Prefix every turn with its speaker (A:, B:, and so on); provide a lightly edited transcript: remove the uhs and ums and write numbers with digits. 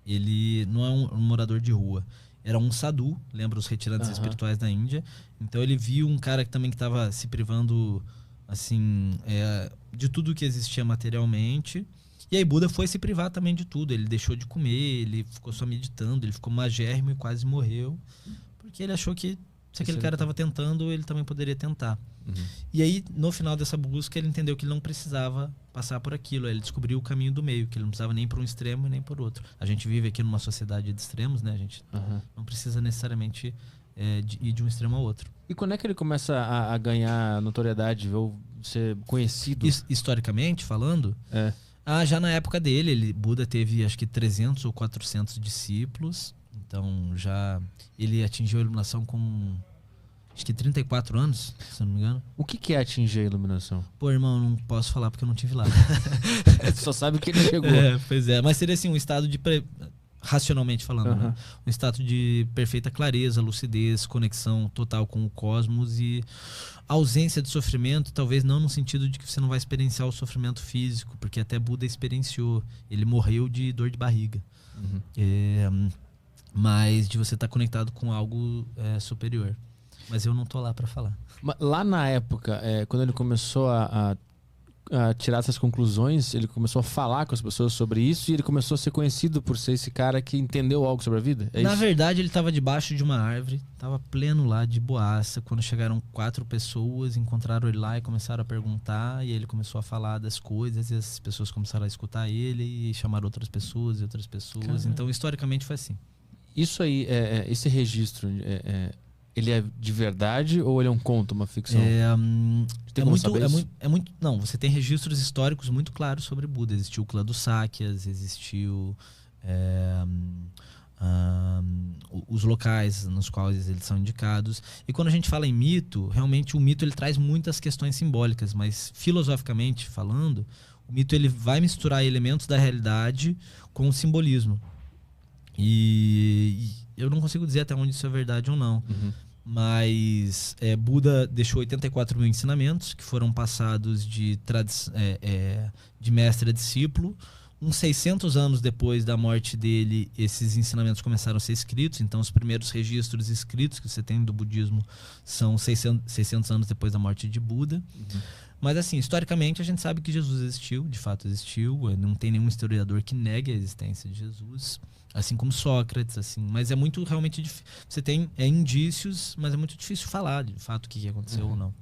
A: ele não é um morador de rua. Era um sadhu, lembra os retirantes espirituais da Índia. Então ele viu um cara que também estava se privando assim, de tudo que existia materialmente. E aí Buda foi se privar também de tudo. Ele deixou de comer, ele ficou só meditando, ele ficou magérrimo e quase morreu. Porque ele achou que se aquele cara estava tentando, ele também poderia tentar. E aí, no final dessa busca, ele entendeu que ele não precisava passar por aquilo. Ele descobriu o caminho do meio, que ele não precisava nem para um extremo e nem por outro. A gente vive aqui numa sociedade de extremos, né? A gente não precisa necessariamente ir de um extremo ao outro.
B: E quando é que ele começa a ganhar notoriedade ou ser conhecido?
A: Historicamente falando, já na época dele, Buda teve acho que 300 ou 400 discípulos. Então já ele atingiu a iluminação com acho que 34 anos, se não me engano.
B: O que é atingir a iluminação?
A: Pô, irmão, não posso falar porque eu não tive lá.
B: Só sabe que ele chegou.
A: Pois é, mas seria assim um estado de racionalmente falando, né? Um estado de perfeita clareza, lucidez, conexão total com o cosmos e ausência de sofrimento, talvez não no sentido de que você não vai experienciar o sofrimento físico, porque até Buda experienciou. Ele morreu de dor de barriga. Mas de você estar conectado com algo superior. Mas eu não tô lá para falar.
B: Lá na época, quando ele começou a tirar essas conclusões, ele começou a falar com as pessoas sobre isso e ele começou a ser conhecido por ser esse cara que entendeu algo sobre a vida?
A: Na verdade, ele estava debaixo de uma árvore, estava pleno lá, de boaça, quando chegaram 4 pessoas, encontraram ele lá e começaram a perguntar, e ele começou a falar das coisas, e as pessoas começaram a escutar ele e chamar outras pessoas e outras pessoas. Caramba. Então, historicamente, foi assim.
B: Isso aí, esse registro, ele é de verdade ou ele é um conto, uma ficção?
A: Não, você tem registros históricos muito claros sobre Buda. Existiu o clã dos Sákyas, existiu os locais nos quais eles são indicados. E quando a gente fala em mito, realmente o mito ele traz muitas questões simbólicas, mas filosoficamente falando, o mito ele vai misturar elementos da realidade com o simbolismo. E eu não consigo dizer até onde isso é verdade ou não. Mas Buda deixou 84 mil ensinamentos que foram passados de mestre a discípulo. Uns 600 anos depois da morte dele, esses ensinamentos começaram a ser escritos. Então, os primeiros registros escritos que você tem do budismo são 600 anos depois da morte de Buda. Mas, assim, historicamente, a gente sabe que Jesus existiu, de fato existiu. Não tem nenhum historiador que negue a existência de Jesus. Assim como Sócrates, assim. Mas é muito realmente difícil. Você tem indícios, mas é muito difícil falar, de fato, o que aconteceu ou não.